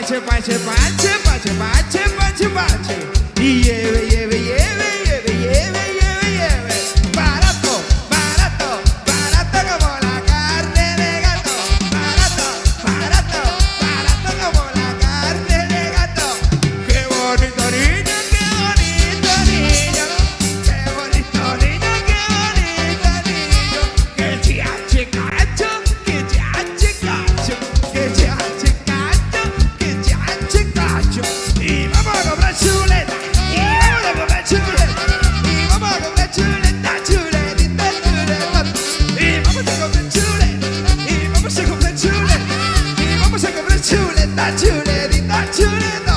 pace, pace, pace, pace, pace, pace, pace. Y lleve, lleve, lleve, lleve, lleve, lleve, lleve. Barato, barato, barato como la carne de gato. Barato, barato, barato como la carne de gato. Qué bonito niño, qué bonito niño. Qué bonito niño, qué bonito niño. Que te hace cacho, que te hace cacho, que te hace cacho, que te hace cacho. Y vamos a comprar chuleta, y vamos a comprar chuleta, y vamos a comprar chuleta, chuletita, chuleta. Y vamos a comprar chuleta, y vamos a comprar chuleta, y vamos a comprar chuleta, chuletita, chuleta.